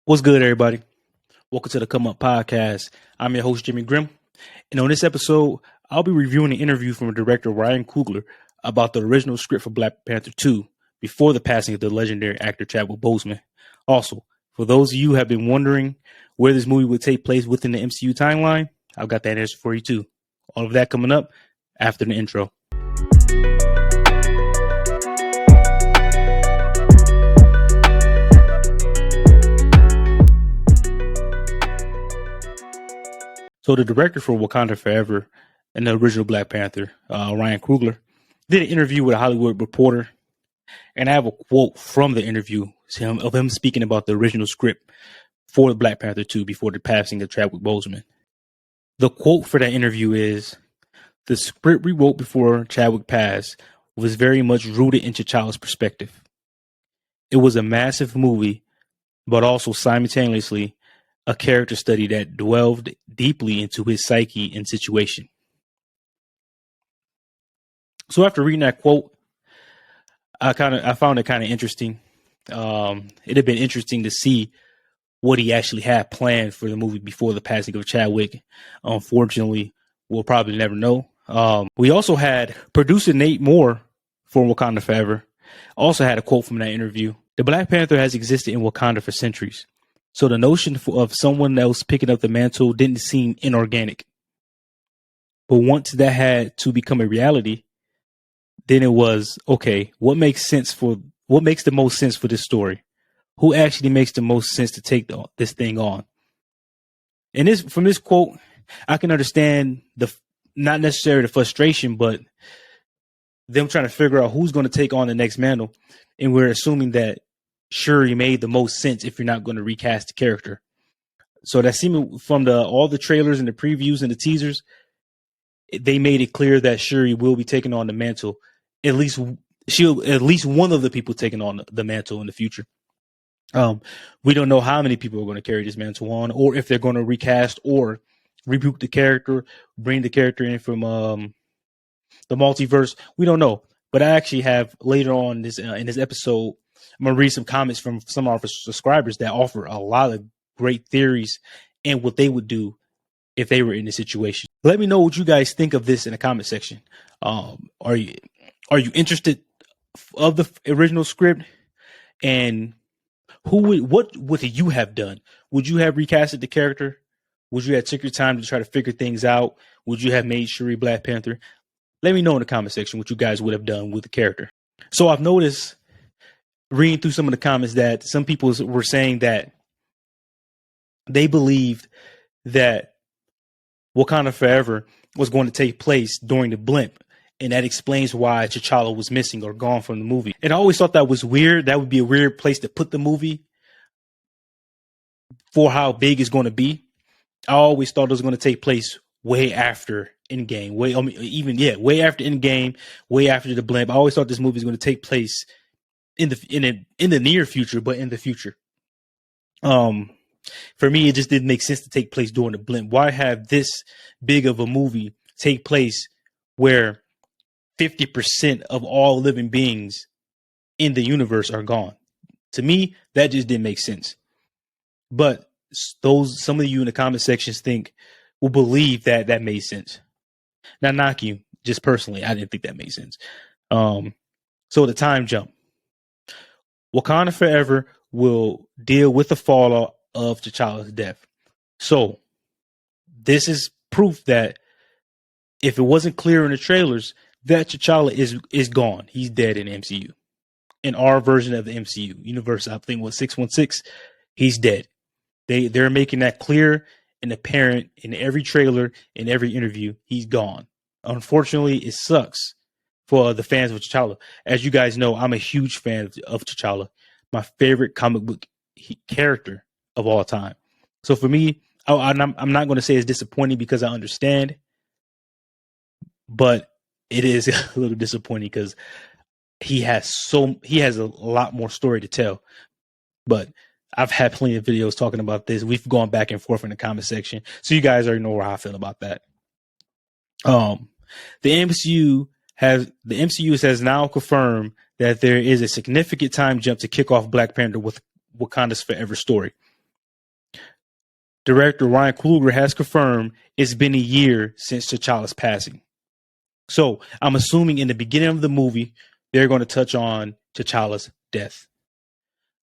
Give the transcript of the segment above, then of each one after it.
What's good, everybody? Welcome to the Come Up Podcast. I'm your host, Jimmy Grimm. And on this episode, I'll be reviewing an interview from director Ryan Coogler about the original script for Black Panther 2 before the passing of the legendary actor Chadwick Boseman. Also, for those of you who have been wondering where this movie would take place within the MCU timeline, I've got that answer for you too. All of that coming up after the intro. So the director for Wakanda Forever and the original Black Panther, Ryan Coogler, did an interview with a Hollywood Reporter, and I have a quote from the interview of him speaking about the original script for Black Panther 2 before the passing of Chadwick Boseman. The quote for that interview is, "The script we wrote before Chadwick passed was very much rooted in T'Challa's perspective. It was a massive movie, but also simultaneously a character study that delved deeply into his psyche and situation." So after reading that quote, I found it kind of interesting. It had been interesting to see what he actually had planned for the movie before the passing of Chadwick. Unfortunately, we'll probably never know. We also had producer Nate Moore for Wakanda Forever also had a quote from that interview. "The Black Panther has existed in Wakanda for centuries. So the notion of someone else picking up the mantle didn't seem inorganic. But once that had to become a reality, then it was, okay, what makes the most sense for this story? Who actually makes the most sense to take this thing on?" And from this quote, I can understand not necessarily the frustration, but them trying to figure out who's going to take on the next mantle. And we're assuming that Shuri made the most sense if you're not going to recast the character. So that seemed from all the trailers and the previews and the teasers, they made it clear that Shuri will be taking on the mantle. At least one of the people taking on the mantle in the future. We don't know how many people are going to carry this mantle on, or if they're going to recast or reboot the character, bring the character in from the multiverse. We don't know. But I actually have later on in this episode, I'm going to read some comments from some of our subscribers that offer a lot of great theories and what they would do if they were in this situation. Let me know what you guys think of this in the comment section. Are you interested of the original script? And what would you have done? Would you have recasted the character? Would you have took your time to try to figure things out? Would you have made Shuri Black Panther? Let me know in the comment section what you guys would have done with the character. So I've noticed, reading through some of the comments, that some people were saying that they believed that Wakanda Forever was going to take place during the blimp, and that explains why T'Challa was missing or gone from the movie. And I always thought that was weird. That would be a weird place to put the movie for how big it's going to be. I always thought it was going to take place way after Endgame, way after Endgame, way after the blimp. I always thought this movie was going to take place in the near future, but in the future. For me, it just didn't make sense to take place during the blimp. Why have this big of a movie take place where 50% of all living beings in the universe are gone? To me, that just didn't make sense. But some of you in the comment sections will believe that made sense. Not knock you, just personally, I didn't think that made sense. So the time jump. Wakanda Forever will deal with the fallout of T'Challa's death. So this is proof that if it wasn't clear in the trailers, that T'Challa is gone. He's dead in the MCU. In our version of the MCU universe, I think was 616, he's dead. They're making that clear and apparent in every trailer, in every interview. He's gone. Unfortunately, it sucks for the fans of T'Challa. As you guys know, I'm a huge fan of T'Challa, my favorite comic book character of all time. So for me, I'm not going to say it's disappointing because I understand, but it is a little disappointing because he has a lot more story to tell. But I've had plenty of videos talking about this. We've gone back and forth in the comment section, so you guys already know how I feel about that. The MCU has now confirmed that there is a significant time jump to kick off Black Panther with Wakanda's Forever story. Director Ryan Coogler has confirmed it's been a year since T'Challa's passing. So I'm assuming in the beginning of the movie, they're going to touch on T'Challa's death.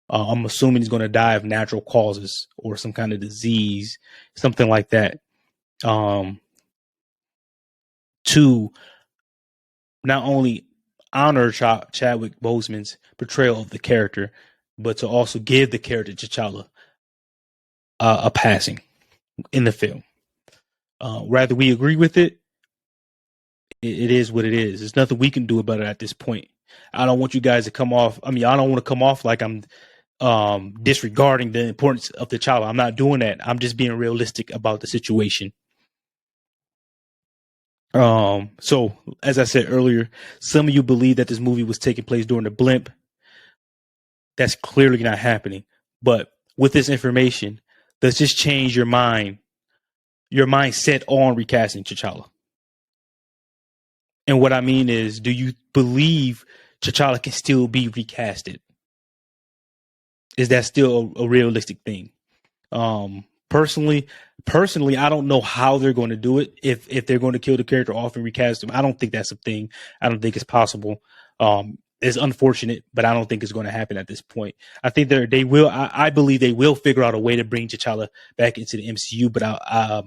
I'm assuming he's going to die of natural causes or some kind of disease, something like that. To not only honor Chadwick Boseman's portrayal of the character, but to also give the character T'Challa a passing in the film. Rather we agree with it, it is what it is. There's nothing we can do about it at this point. I don't want you guys to come off. I don't want to come off like I'm disregarding the importance of T'Challa. I'm not doing that. I'm just being realistic about the situation. So as I said earlier, some of you believe that this movie was taking place during the blimp. That's clearly not happening. But with this information, let's just change your mindset on recasting T'Challa. And what I mean is, do you believe T'Challa can still be recasted? Is that still a realistic thing? Personally, I don't know how they're going to do it. If they're going to kill the character off and recast him, I don't think that's a thing. I don't think it's possible. It's unfortunate, but I don't think it's going to happen at this point. I think they will. I believe they will figure out a way to bring T'Challa back into the MCU. But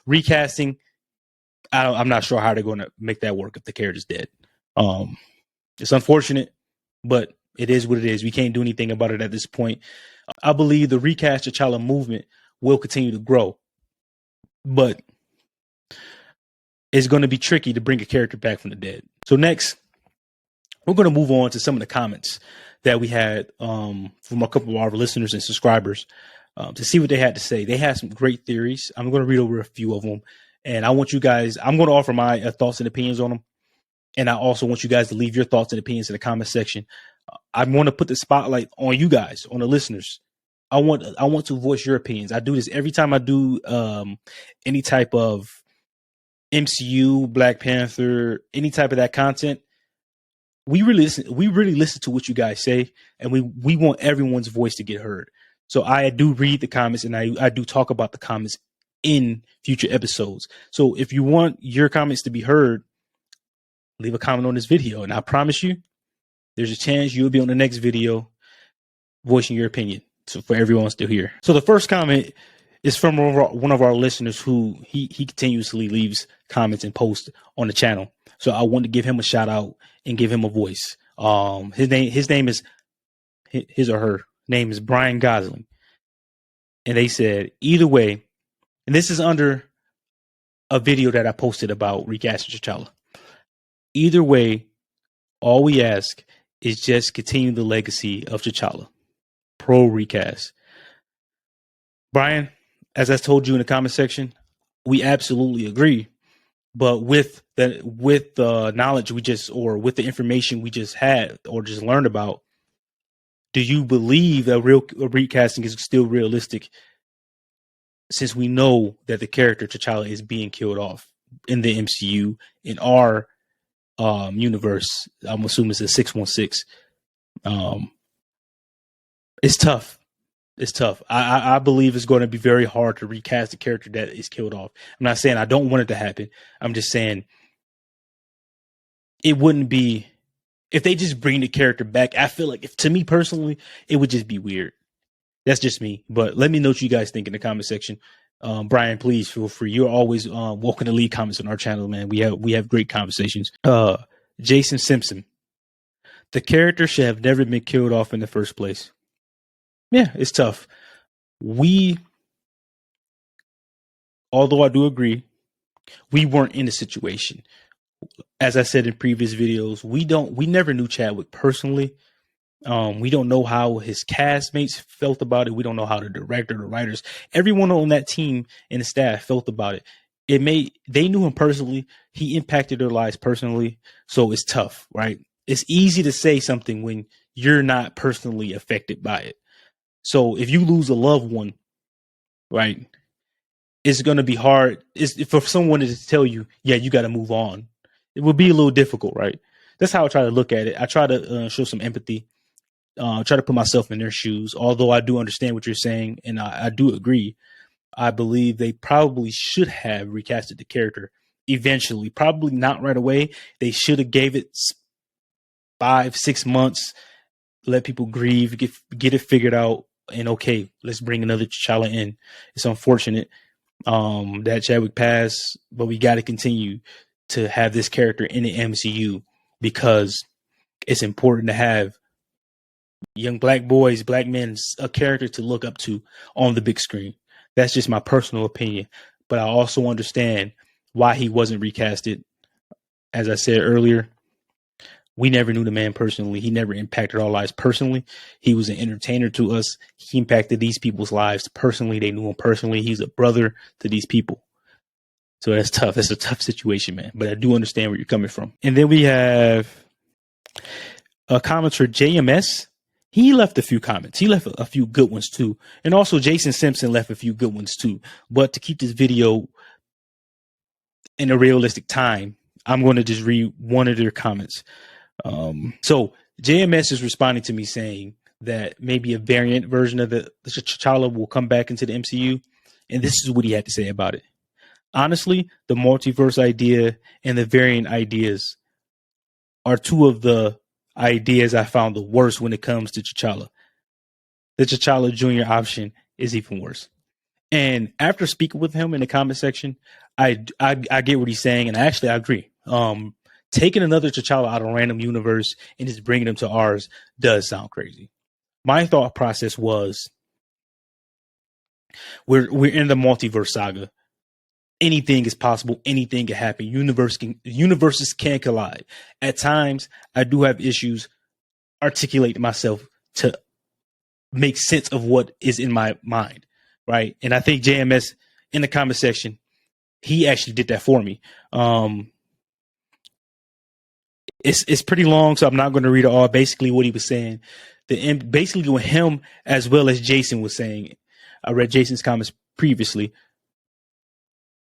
recasting, I'm not sure how they're going to make that work if the character's dead. It's unfortunate, but it is what it is. We can't do anything about it at this point. I believe the recast T'Challa movement will continue to grow, but it's going to be tricky to bring a character back from the dead. So next, we're going to move on to some of the comments that we had from a couple of our listeners and subscribers to see what they had to say. They had some great theories. I'm going to read over a few of them, and I'm going to offer my thoughts and opinions on them. And I also want you guys to leave your thoughts and opinions in the comment section. I want to put the spotlight on you guys, on the listeners. I want to voice your opinions. I do this every time I do any type of MCU, Black Panther, any type of that content. We really listen to what you guys say, and we want everyone's voice to get heard. So I do read the comments, and I do talk about the comments in future episodes. So if you want your comments to be heard, leave a comment on this video, and I promise you, there's a chance you'll be on the next video voicing your opinion. So for everyone still here. So the first comment is from one of our listeners who he continuously leaves comments and posts on the channel. So I want to give him a shout out and give him a voice. His or her name is Brian Gosling. And they said, either way, and this is under a video that I posted about recasting T'Challa. Either way, all we ask is just continue the legacy of T'Challa. Pro recast. Brian, as I told you in the comment section, we absolutely agree. But with the knowledge with the information we just had or just learned about, do you believe that a recasting is still realistic? Since we know that the character T'Challa is being killed off in the MCU, in our universe, I'm assuming it's a 616. It's tough. It's tough. I believe it's going to be very hard to recast a character that is killed off. I'm not saying I don't want it to happen. I'm just saying it wouldn't be if they just bring the character back. I feel like to me personally, it would just be weird. That's just me. But let me know what you guys think in the comment section. Brian, please feel free. You're always welcome to leave comments on our channel, man. We have great conversations. Jason Simpson. The character should have never been killed off in the first place. Yeah, it's tough. Although I do agree, we weren't in the situation. As I said in previous videos, we never knew Chadwick personally. We don't know how his castmates felt about it. We don't know how the director, the writers, everyone on that team and the staff felt about it. They knew him personally. He impacted their lives personally. So it's tough, right? It's easy to say something when you're not personally affected by it. So if you lose a loved one, right, it's going to be hard. It's for someone to tell you, yeah, you got to move on. It would be a little difficult, right? That's how I try to look at it. I try to show some empathy, try to put myself in their shoes, although I do understand what you're saying, and I do agree. I believe they probably should have recasted the character eventually. Probably not right away. They should have gave it 5-6 months, let people grieve, get it figured out, and okay, let's bring another T'Challa in. It's unfortunate that Chadwick passed, but we got to continue to have this character in the MCU because it's important to have young black boys, black men, a character to look up to on the big screen. That's just my personal opinion, but I also understand why he wasn't recasted. As I said earlier, we never knew the man personally. He never impacted our lives personally. He was an entertainer to us. He impacted these people's lives personally. They knew him personally. He's a brother to these people. So that's tough. That's a tough situation, man. But I do understand where you're coming from. And then we have a commenter, JMS. He left a few comments. He left a few good ones too. And also Jason Simpson left a few good ones too. But to keep this video in a realistic time, I'm going to just read one of their comments. So JMS is responding to me saying that maybe a variant version of the T'Challa will come back into the MCU. And this is what he had to say about it. Honestly, the multiverse idea and the variant ideas are two of the ideas I found the worst when it comes to T'Challa. The T'Challa Jr. option is even worse. And after speaking with him in the comment section, I get what he's saying, and actually I agree. Taking another T'Challa out of a random universe and just bringing him to ours does sound crazy. My thought process was, we're in the multiverse saga. Anything is possible. Anything can happen. Universes can collide. At times, I do have issues articulating myself to make sense of what is in my mind, right? And I think JMS in the comment section, he actually did that for me. It's pretty long, so I'm not going to read it all. Basically, what he was saying, basically what him as well as Jason was saying. I read Jason's comments previously.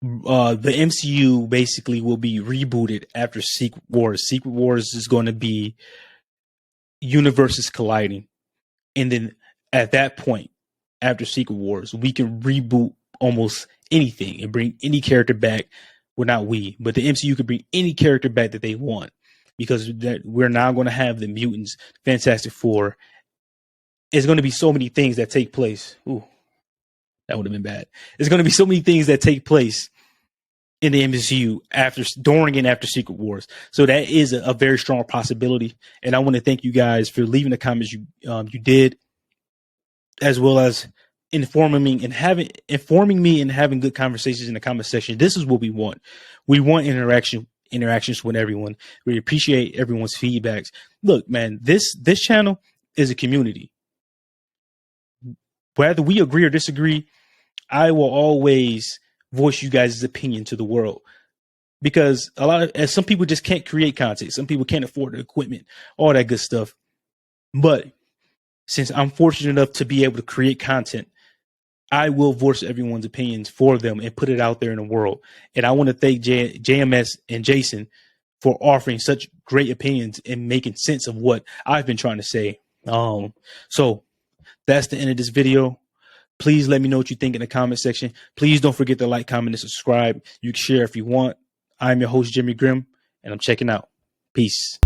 The MCU basically will be rebooted after Secret Wars. Secret Wars is going to be universes colliding. And then at that point, after Secret Wars, we can reboot almost anything and bring any character back. Well, not we, but the MCU could bring any character back that they want, because we're now going to have the mutants, Fantastic Four. It's going to be so many things that take place. Ooh, that would have been bad. There's going to be so many things that take place in the MCU during and after Secret Wars. So that is a very strong possibility. And I want to thank you guys for leaving the comments you did, as well as informing me and having good conversations in the comment section. This is what we want. We want interactions with everyone. We appreciate everyone's feedbacks. Look, man, this channel is a community. Whether we agree or disagree, I will always voice you guys' opinion to the world, because some people just can't create content. Some people can't afford the equipment, all that good stuff. But since I'm fortunate enough to be able to create content, I will voice everyone's opinions for them and put it out there in the world. And I want to thank JMS and Jason for offering such great opinions and making sense of what I've been trying to say. So that's the end of this video. Please let me know what you think in the comment section. Please don't forget to like, comment, and subscribe. You can share if you want. I'm your host, Jimmy Grimm, and I'm checking out. Peace.